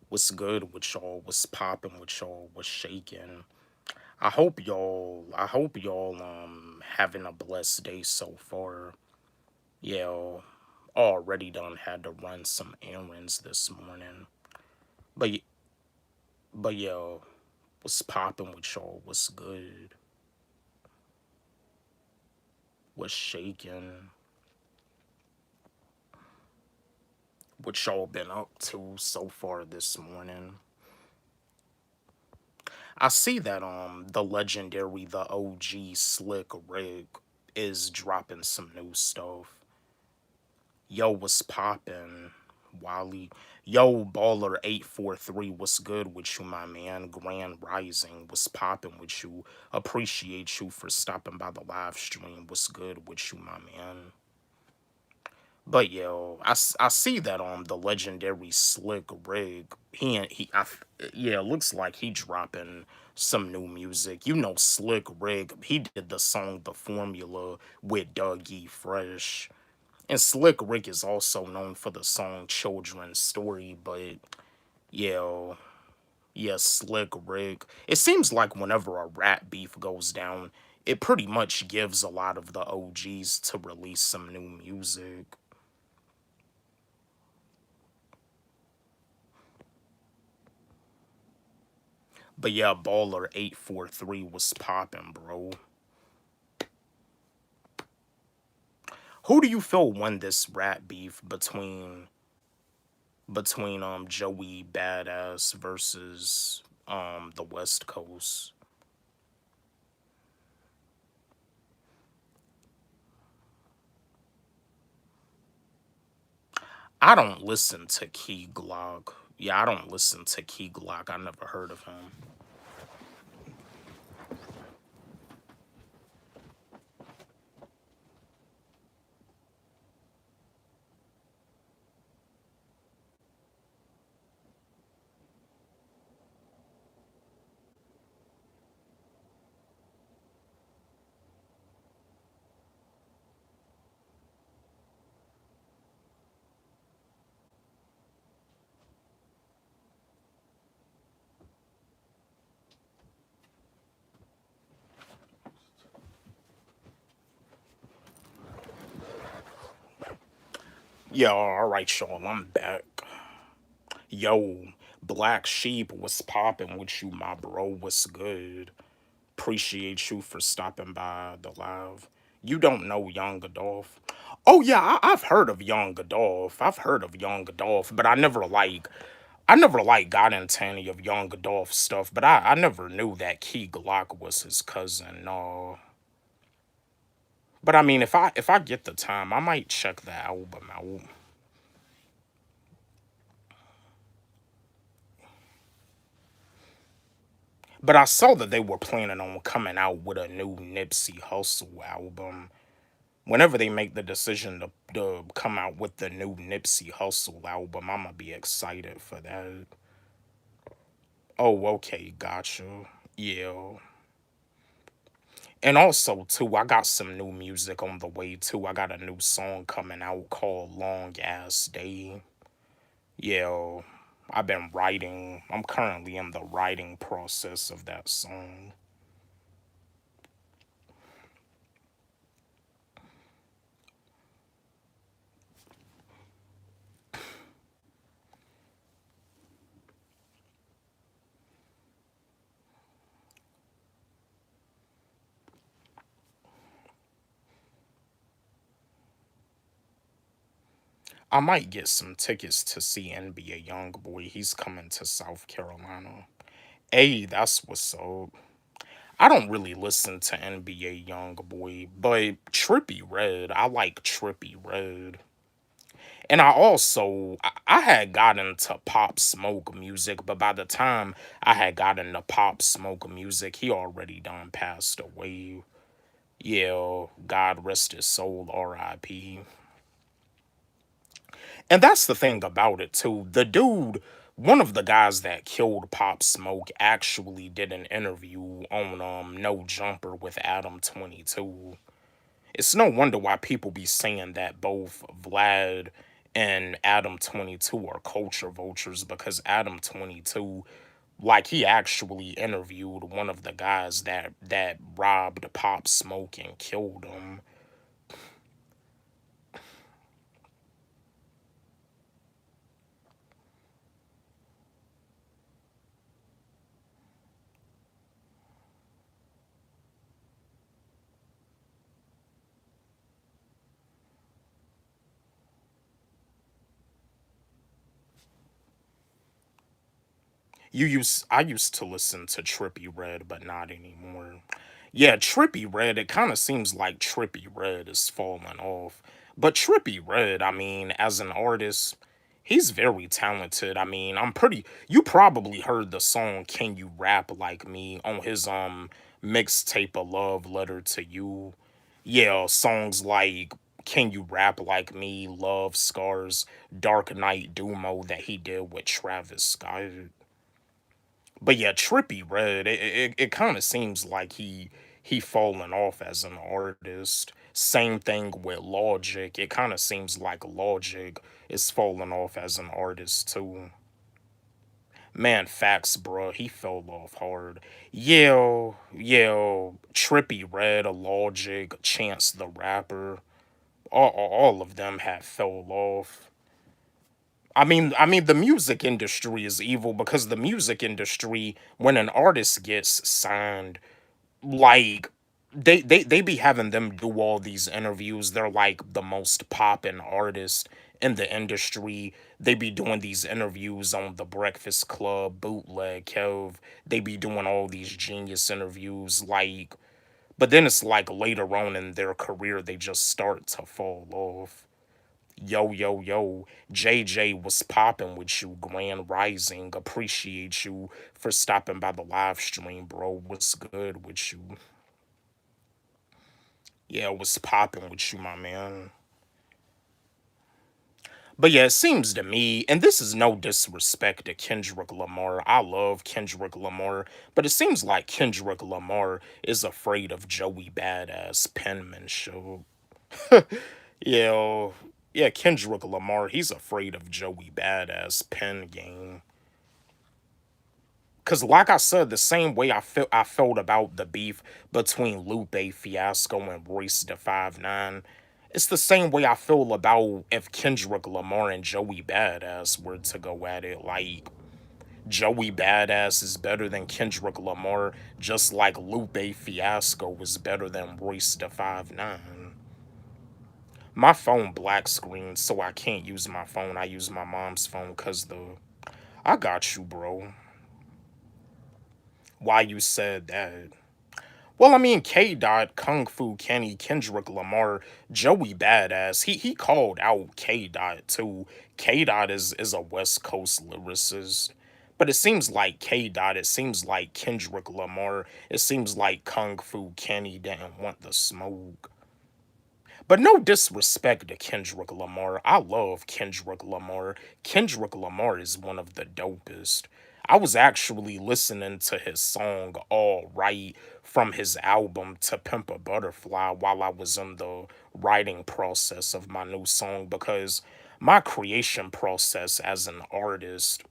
What's good with y'all? What's popping with y'all? What's shaking? I hope y'all having a blessed day so far. Yeah, already done had to run some errands this morning. But but yo, what's popping with y'all? What's good? What's shaking? What y'all been up to so far this morning? I see that the legendary the OG Slick Rig is dropping some new stuff. Yo, what's poppin'? Wally. Yo, Baller843, what's good with you, my man? Grand Rising, what's poppin' with you? Appreciate you for stopping by the live stream. What's good with you, my man? But yo, I see that the legendary Slick Rig, yeah, it looks like he dropping some new music. You know, Slick Rig, he did the song The Formula with Dougie Fresh. And Slick Rick is also known for the song Children's Story, but yeah, yeah, Slick Rick. It seems like whenever a rap beef goes down, it pretty much gives a lot of the OGs to release some new music. But yeah, Baller843 was popping, bro. Who do you feel won this rap beef between Joey Badass versus the West Coast? I don't listen to Key Glock. Yeah, I don't listen to Key Glock. I never heard of him. Yeah, alright, y'all, I'm back. Yo, Black Sheep was popping with you, my bro. What's good? Appreciate you for stopping by the live. You don't know Young Adolf? Oh yeah, I've heard of Young Adolf. I've heard of Young Adolf, but I never like got into any of Young Adolf stuff. But I never knew that Key Glock was his cousin. No, but I mean, if I get the time, I might check the album out. But I saw that they were planning on coming out with a new Nipsey Hussle album. Whenever they make the decision to come out with the new Nipsey Hussle album, I'ma be excited for that. Oh, okay, gotcha. Yeah. And also, too, I got some new music on the way, too. I got a new song coming out called Long Ass Day. Yeah, I'm currently in the writing process of that song. I might get some tickets to see NBA Youngboy. He's coming to South Carolina. Hey, that's what's up. I don't really listen to NBA Youngboy, but Trippy Red, I like Trippy Red. And I had got into Pop Smoke music, but by the time I had got into Pop Smoke music, he already done passed away. Yeah, God rest his soul, R.I.P. And that's the thing about it too. One of the guys that killed Pop Smoke actually did an interview on No Jumper with Adam 22. It's no wonder why people be saying that both Vlad and Adam 22 are culture vultures because Adam 22, like, he actually interviewed one of the guys that robbed Pop Smoke and killed him. I used to listen to Trippy Red, but not anymore. Yeah, Trippy Red, it kind of seems like Trippy Red is falling off. But Trippy Red, I mean, as an artist, he's very talented. I mean, you probably heard the song Can You Rap Like Me on his mixtape A Love Letter to You. Yeah, songs like Can You Rap Like Me, Love Scars, Dark Knight Dumo that he did with Travis Scott. But yeah, Trippy Red, it kind of seems like he fallen off as an artist. Same thing with Logic. It kind of seems like Logic is falling off as an artist too. Man, facts, bro. He fell off hard. Yeah, Trippy Red, Logic, Chance the Rapper. All of them have fell off. I mean, the music industry is evil because the music industry, when an artist gets signed, like they be having them do all these interviews. They're like the most poppin' artist in the industry. They be doing these interviews on the Breakfast Club, Bootleg, Kev. They be doing all these genius interviews, like, but then it's like later on in their career they just start to fall off. Yo, JJ was popping with you, Grand Rising. Appreciate you for stopping by the live stream, bro. What's good with you? Yeah, what's popping with you, my man? But yeah, it seems to me, and this is no disrespect to Kendrick Lamar. I love Kendrick Lamar, but it seems like Kendrick Lamar is afraid of Joey Badass penmanship. Yeah, yeah, Kendrick Lamar, he's afraid of Joey Badass pen game. Cause like I said, the same way I felt about the beef between Lupe Fiasco and Royce da 5'9", it's the same way I feel about if Kendrick Lamar and Joey Badass were to go at it. Like, Joey Badass is better than Kendrick Lamar, just like Lupe Fiasco was better than Royce da 5'9". My phone black screen, so I can't use my phone. I use my mom's phone cause I got you, bro. Why you said that? Well, I mean, K. Dot, Kung Fu Kenny, Kendrick Lamar, Joey Badass. He called out K. Dot too. K. Dot is a West Coast lyricist. But it seems like K. Dot, it seems like Kendrick Lamar, it seems like Kung Fu Kenny didn't want the smoke. But no disrespect to Kendrick Lamar. I love Kendrick Lamar. Kendrick Lamar is one of the dopest. I was actually listening to his song All Right from his album To Pimp a Butterfly while I was in the writing process of my new song because my creation process as an artist,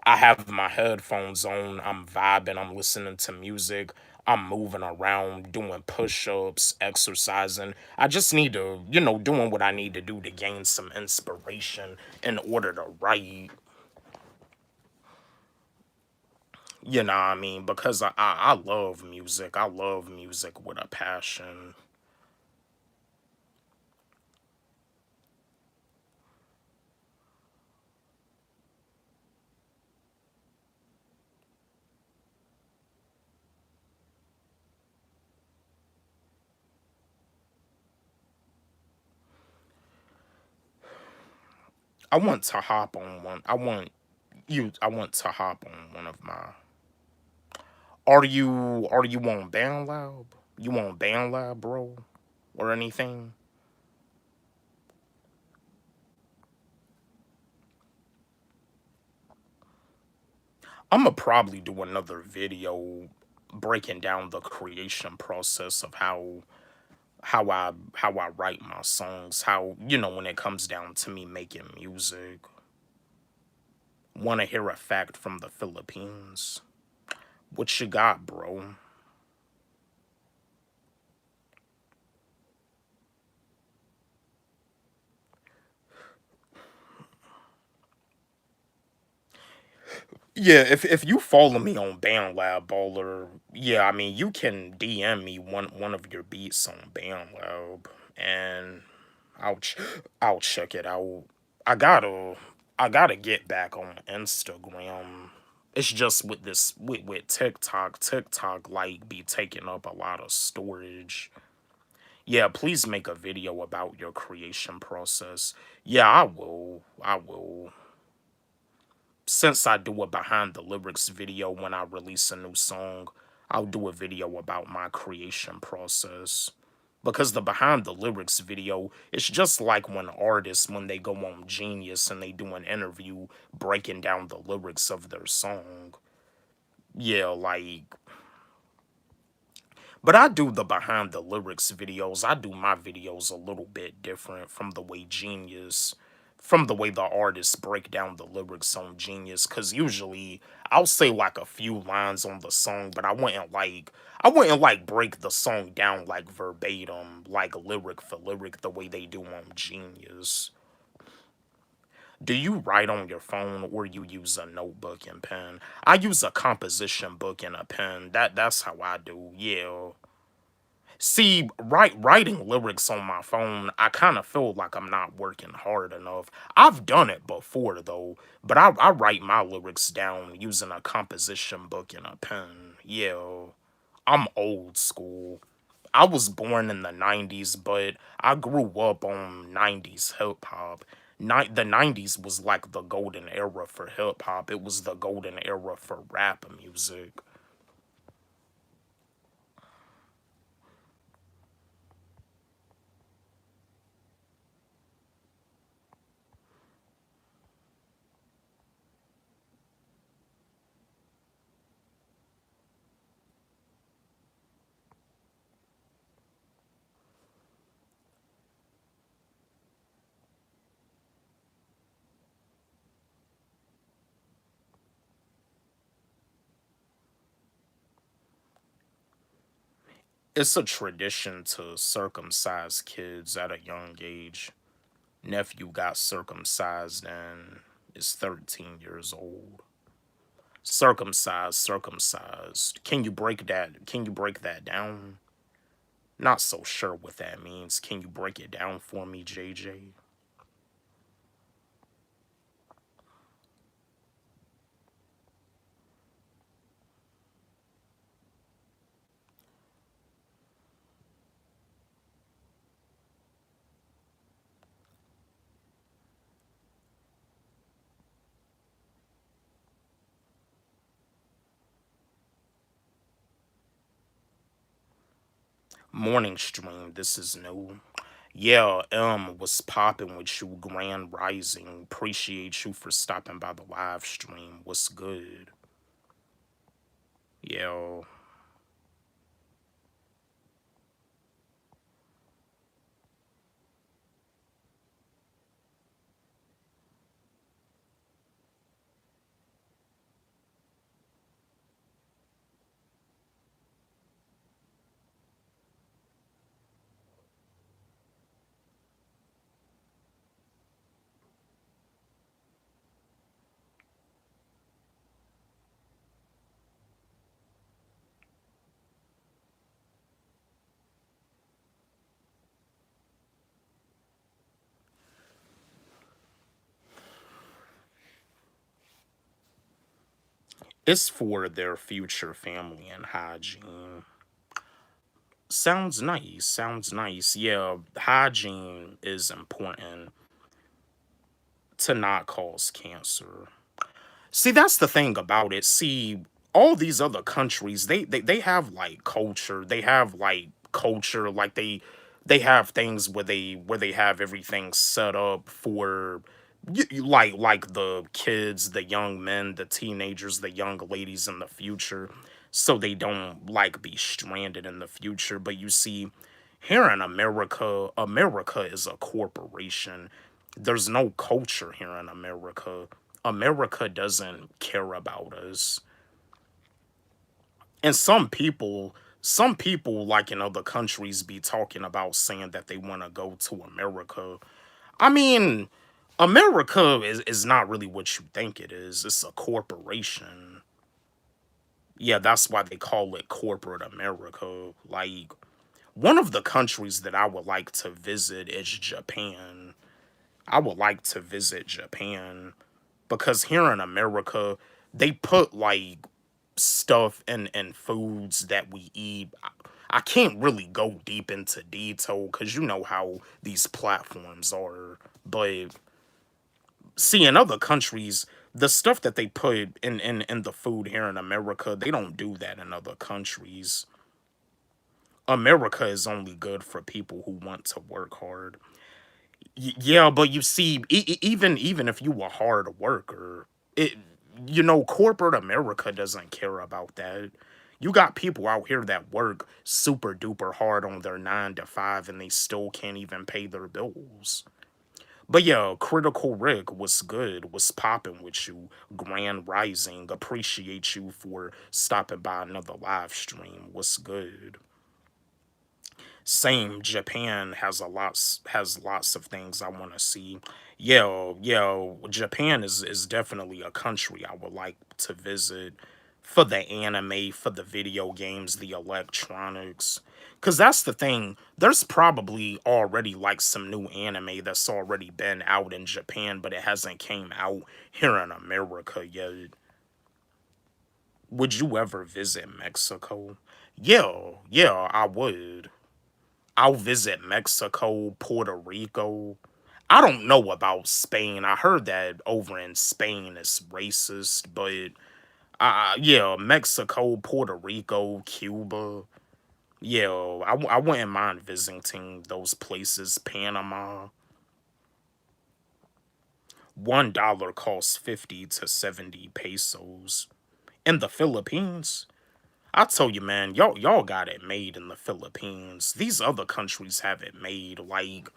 I have my headphones on, I'm vibing, I'm listening to music, I'm moving around, doing push ups, exercising. I just need to, doing what I need to do to gain some inspiration in order to write. You know what I mean? Because I love music. I love music with a passion. I want to hop on one. I want to hop on one of my. Are you on BandLab? You on BandLab, bro? Or anything? I'm gonna probably do another video breaking down the creation process of how how I write my songs, how when it comes down to me making music. Want to hear a fact from the Philippines? What you got, bro? Yeah, if you follow me on BandLab Baller, yeah, I mean you can DM me one of your beats on BandLab, and I'll ch- I'll check it out. I gotta I gotta get back on Instagram. It's just with this with TikTok like be taking up a lot of storage. Yeah, please make a video about your creation process. Yeah, I will. Since I do a behind the lyrics video when I release a new song, I'll do a video about my creation process. Because the behind the lyrics video, it's just like when artists, when they go on Genius and they do an interview breaking down the lyrics of their song. Yeah, like, but I do the behind the lyrics videos. I do my videos a little bit different from the way from the way the artists break down the lyrics on Genius. Cause usually I'll say like a few lines on the song, but I wouldn't like break the song down like verbatim, like lyric for lyric the way they do on Genius. Do you write on your phone or you use a notebook and pen? I use a composition book and a pen. That's how I do. Yeah. See, writing lyrics on my phone, I kind of feel like I'm not working hard enough. I've done it before though, but I write my lyrics down using a composition book and a pen. Yeah, I'm old school. I was born in the 90s, but I grew up on 90s hip hop. The 90s was like the golden era for hip hop. It was the golden era for rap music. It's a tradition to circumcise kids at a young age. Nephew got circumcised and is 13 years old. Circumcised. Can you break that down? Not so sure what that means. Can you break it down for me, JJ? Morning stream, this is new. Yeah, was popping with you, Grand Rising. Appreciate you for stopping by the live stream. What's good? Yeah. It's for their future family and hygiene. Sounds nice. Sounds nice. Yeah, hygiene is important to not cause cancer. See, that's the thing about it. See, all these other countries, they have like culture. They have like culture, like they have things where they have everything set up for like the kids, the young men, the teenagers, the young ladies in the future, so they don't like be stranded in the future. But you see, Here in America, America is a corporation. There's no culture here in America. America doesn't care about us. And some people like in other countries be talking about saying that they want to go to America. I mean, America is not really what you think it is. It's a corporation. Yeah, that's why they call it corporate America. Like, one of the countries that I would like to visit is Japan. I would like to visit Japan because here in America, they put like stuff and foods that we eat. I can't really go deep into detail because you know how these platforms are. But see, in other countries, the stuff that they put in the food here in America, they don't do that in other countries. America is only good for people who want to work hard. Yeah, but you see, even if you a hard worker, it corporate America doesn't care about that. You got people out here that work super duper hard on their 9 to 5 and they still can't even pay their bills. But yeah, Critical Rick was good, was popping with you. Grand Rising, appreciate you for stopping by another live stream. What's good? Same, Japan has lots of things I want to see. Yeah, Japan is definitely a country I would like to visit for the anime, for the video games, the electronics. Cause that's the thing. There's probably already like some new anime that's already been out in Japan, but it hasn't came out here in America yet. Would you ever visit Mexico? Yeah, I would. I'll visit Mexico, Puerto Rico. I don't know about Spain. I heard that over in Spain it's racist, but yeah, Mexico, Puerto Rico, Cuba. Yeah, I wouldn't mind visiting those places. Panama. $1 costs 50 to 70 pesos. In the Philippines, I tell you, man, y'all got it made in the Philippines. These other countries have it made. Like,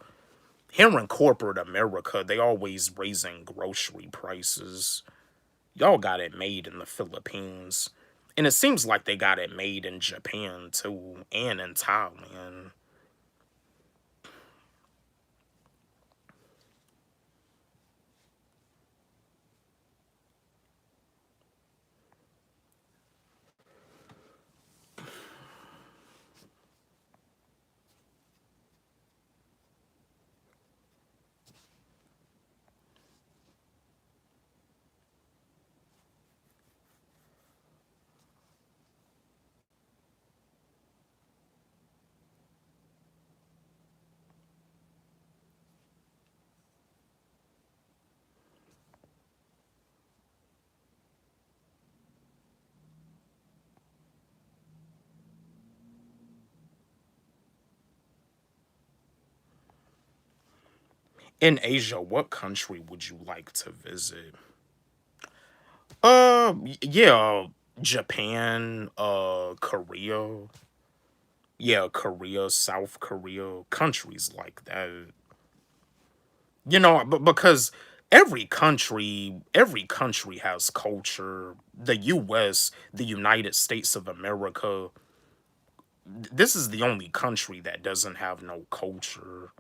here in corporate America, they always raising grocery prices. Y'all got it made in the Philippines. And it seems like they got it made in Japan too, and in Thailand. In Asia, what country would you like to visit? Yeah, Japan, Korea. Yeah, Korea, South Korea, countries like that. But because every country has culture. The US, the United States of America, this is the only country that doesn't have no culture.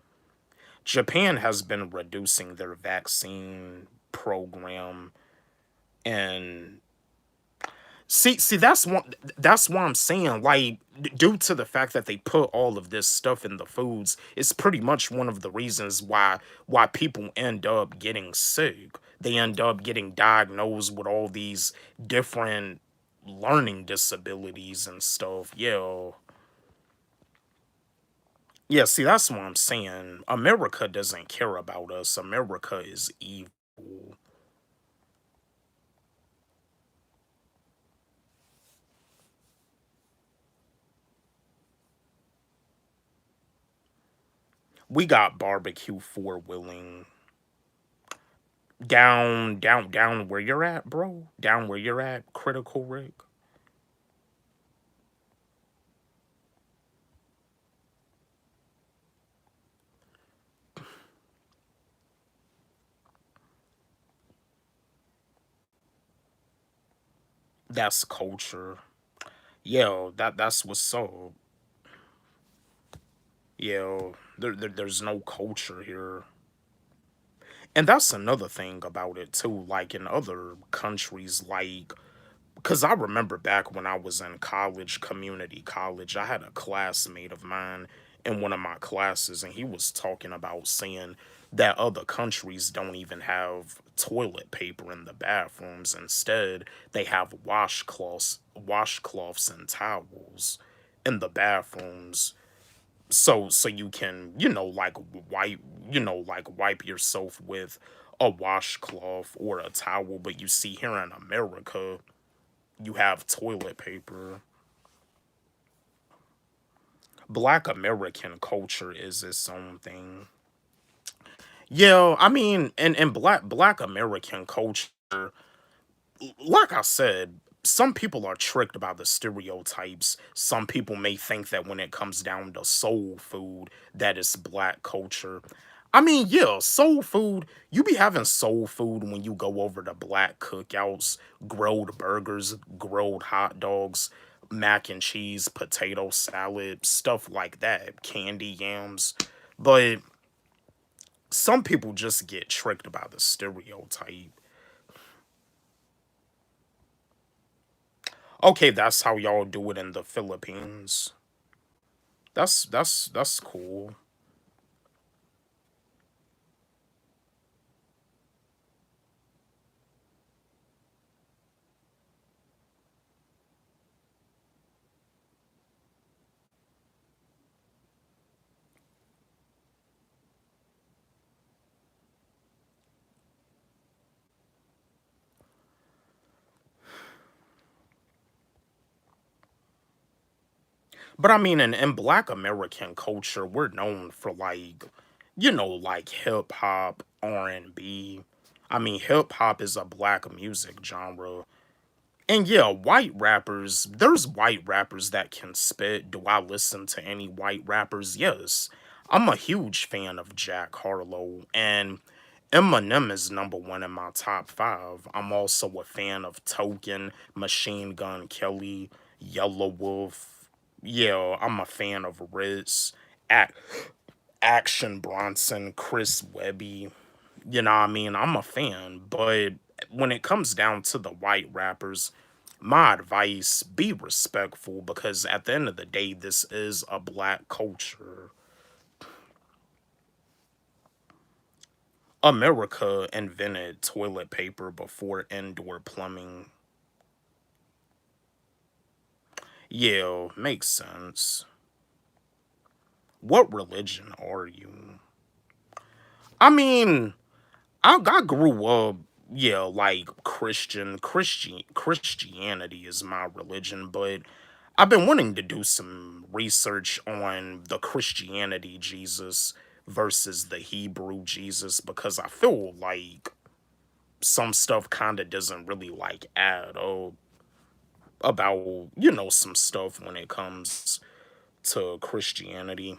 Japan has been reducing their vaccine program and see that's why I'm saying like due to the fact that they put all of this stuff in the foods, it's pretty much one of the reasons why people end up getting sick. They end up getting diagnosed with all these different learning disabilities and stuff. Yeah, see, that's what I'm saying. America doesn't care about us. America is evil. We got barbecue four willing down where you're at, bro. Down where you're at, Critical Rick. That's culture. Yeah, that's what's up. Yeah, there's no culture here. And that's another thing about it too. Like in other countries, like because I remember back when I was in college, community college, I had a classmate of mine in one of my classes, and he was talking about saying that other countries don't even have toilet paper in the bathrooms. Instead, they have washcloths and towels in the bathrooms. So you can, like wipe, like wipe yourself with a washcloth or a towel. But you see here in America, you have toilet paper. Black American culture is its own thing. Yeah, I mean, in black American culture, like I said, some people are tricked by the stereotypes. Some people may think that when it comes down to soul food, that is black culture. I mean, yeah, soul food, you be having soul food when you go over to black cookouts, grilled burgers, grilled hot dogs, mac and cheese, potato salad, stuff like that, candy yams. But some people just get tricked by the stereotype. Okay, that's how y'all do it in the Philippines. That's cool. But I mean, in Black American culture, we're known for like, like hip hop, R&B. I mean, hip hop is a black music genre. And yeah, white rappers, there's white rappers that can spit. Do I listen to any white rappers? Yes. I'm a huge fan of Jack Harlow, and Eminem is number one in my top five. I'm also a fan of Token, Machine Gun Kelly, Yellow Wolf. Yeah, I'm a fan of Ritz, Ac- Action Bronson, Chris Webby. You know what I mean? I'm a fan, but when it comes down to the white rappers, my advice, be respectful because at the end of the day, this is a black culture. America invented toilet paper before indoor plumbing. Yeah, makes sense. What religion are you? I mean, I grew up, yeah, like Christianity is my religion, but I've been wanting to do some research on the Christianity Jesus versus the Hebrew Jesus because I feel like some stuff kind of doesn't really like add up about, some stuff when it comes to Christianity.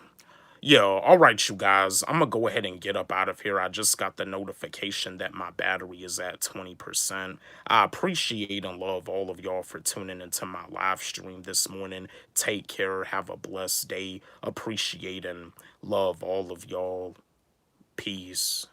Yeah, all right, you guys. I'm gonna go ahead and get up out of here. I just got the notification that my battery is at 20%. I appreciate and love all of y'all for tuning into my live stream this morning. Take care. Have a blessed day. Appreciate and love all of y'all. Peace.